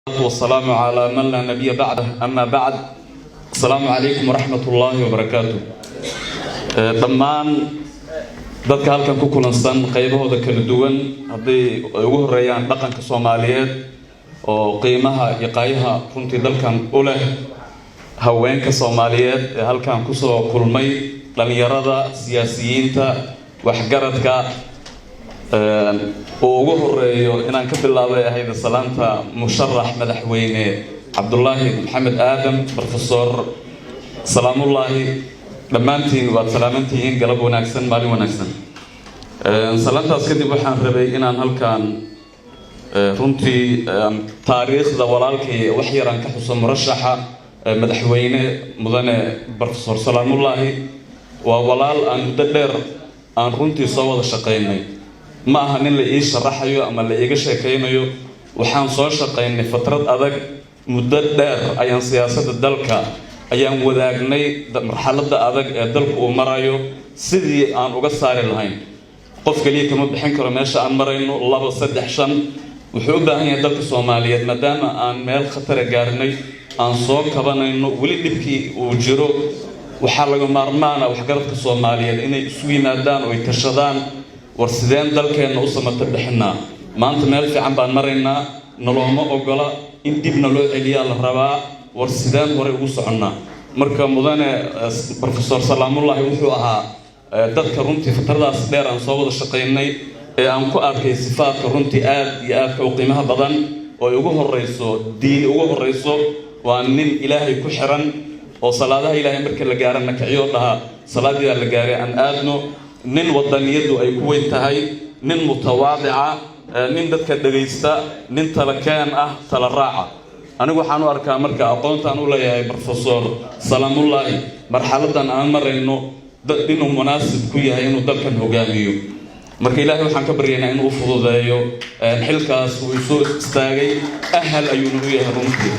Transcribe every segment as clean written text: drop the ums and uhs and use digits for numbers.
والسلام على من لا نبي بعده أما بعد السلام عليكم ورحمة الله وبركاته dhammaan dadka halkan ku kulansan qaybahooda kala duwan haday ugu horeeyaan dhaqanka Soomaaliyeed oo qiimaha iyo qaayaha runtii dalkan u leh haweenka Soomaaliyeed ee halkan ku soo kulmay dhalinyarada siyaasiyiinta waxgaradka ugu horeeyo inaan ka bilaabay ahayda salaanta musharax madaxweyne Cabdullaahi Maxamed Aadan Professor Salaamullaahi dhammaantiin waad salaamantihiin galab wanaagsan maalin wanaagsan salaantaas kadib waxaan rabay inaan halkan runtii taariikhda walaalkay wax yar aan ka xuso murashaxa madaxweyne mudane Professor Salaamullaahi waa walaal aan muddo dheer aan runtii soo wada shaqeynay ma aha nin la ii sharaxayo ama la iiga sheekaynayo waxaan soo shaqeynay fatrad adag muddo dheer ayaan siyaasadda dalka ayaan wadaagnay marxaladda adag ee dalku uu marayo sidii aan uga saari lahayn qof kaliya kama bixin karo meesha aan marayno 2 3 5 wuxuu u baahan yahay dalka Soomaaliyeed maadaama aan meel khatar gaarnay aan soo kabanayno wali dhibkii uu jiro waxa laga maarmaana waxgaradka Soomaaliyeed inay isu yimaadaan oo ay tashadaan war sideen dalkeena u samata bixinaa maanta meel fiican baan maraynaa noloma ogola in dibna loo celiyaa la rabaa war sideen hore ugu soconnaa marka mudane Professor Salaamullaahi wuxuu ahaa dadka runtii fatradaas dheer aan soo wada shaqeynay ee aan ku arkay sifaadka runtii aad iyo aad u qiimaha badan oo ugu horeyso diin ugu horeyso waa nin Ilaahay ku xiran oo salaadaha Ilaahay markii la gaarana kaciyo dhaha salaadii la gaaray aan aadno nin wadaniyadu ay ku weyn tahay nin mutawaadica nin dadka dhageysta nin talakeen ah tala raaca anigu waxaan u arkaa marka aqoontaan u leeyahay Professor Salaamullaahi marxaladan aan marayno dad inuu munaasib ku yahay inuu dalkan hogaamiyo marka Ilaahay waxaan ka baryaynaa inuu fududeeyo xilkaas uu soo istaagay ahal ayuu u yahay runtii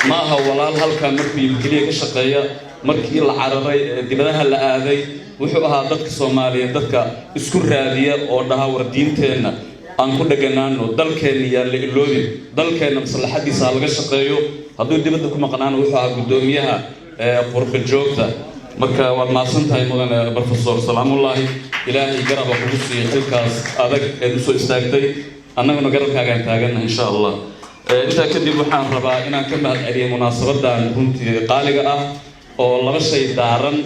ma aha walaal halkan markii kaliya ka shaqeeya markii la cararay dibadaha la aaday wuxuu ahaa dadka Soomaaliyeed dadka isku raadiya oo dhaha war diinteena aan ku dhaganaano dalkeena yaa la iloobi dalkeena maslaxadiisa laga shaqeeyo hadduu dibadda ku maqnaan wuxuu ahaa gudoomiyaha qurba joogta marka waad maasantahay mudane Professor Salaamullaahi Ilaahay garab ku siiyay xilkaas adag ee soo istaagtay annaguna garabkaaga taagan insha Allah inta kadib waxaan rabaa inaan ka mahad celiyo munaasabadan runtii qaaliga ah oo laba shay daaran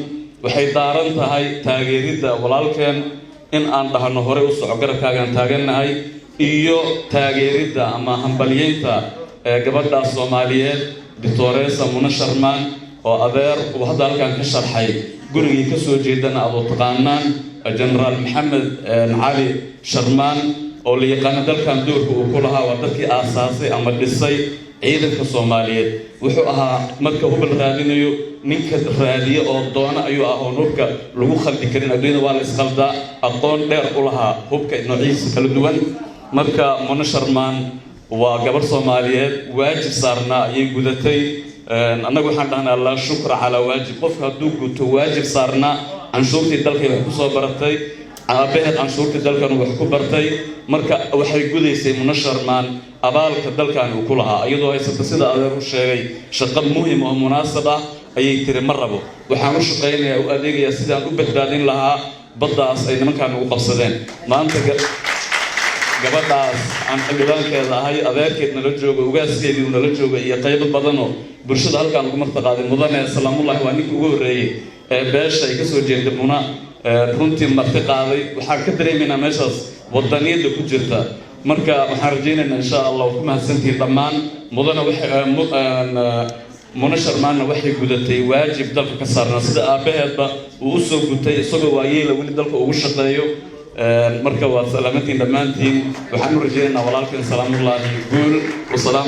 waxay daaran tahay taageeridda walaalkeen in aan dhahno hore u soco garabkaaga taaganahay iyo taageeridda ama hambalyeynta gabadha Soomaaliyeed Doctoressa Muna Sharmaan oo adeer uu hadda halkan ka sharxay gurigii ka soo jeedana aad taqaanaan General Maxamed Ali Sharmaan oo la yaqaan dalkan doorka uu ku lahaa waa dadkii aasaasay ama dhisay ciidanka Soomaaliyeed wuxuu ahaa marka hubal raadinayo ninka raadiyo oo doona ayuu ahaa hubka lagu khaldi karin adduunka waa la isqalda aqoon dheer u lahaa hubka noociisa kala duwan marka Muna Sharmaan waa gabar Soomaaliyeed waajib saarna ay gudatay annagu waxaan dhahnaa la shukra ala waajib qofka hadduu guto waajib saarna anshuurtii dalkay wax ku soo baratay aabaheed anshuurtii dalkan wax ku bartay marka waxay gudaysay Muna Sharmaan abaalka dalkan uu ku lahaa iyadoo ay sida adeer u sheegay shaqo muhiim oo munaasab ah ayay tiri marrabo waxaan u shaqeynayaa u adeegaya sidaan u badbaadin lahaa baddaas ay nimankan ugu qabsadeen maanta gabadhaas aan xildhibaankeeda ahay adeerkeedna la joogo ugaaskeedii nala joogo iyo qaybo badan oo bulshada halkan ugu martaqaaday mudane Salaamullaahi waa ninkii ugu horeeyay ee beesha ay ka soo jeeday Muna runtii marti qaaday waxaan ka dareemaynaa meeshaas wadaniyada ku jirta marka waxaan rajaynaynaa insha Allah ku mahadsantiin dhammaan mudane Muna Sharmaan waxay gudatay waajib dalka ka saarnaa sida aabaheedba uu u soo gutay isagoo waayeel wali dalka ugu shaqeeyo marka waa salaamantiin dhammaantiin waxaan u rajaynaynaa walaalkeen Salaamullaahi guul wa salaam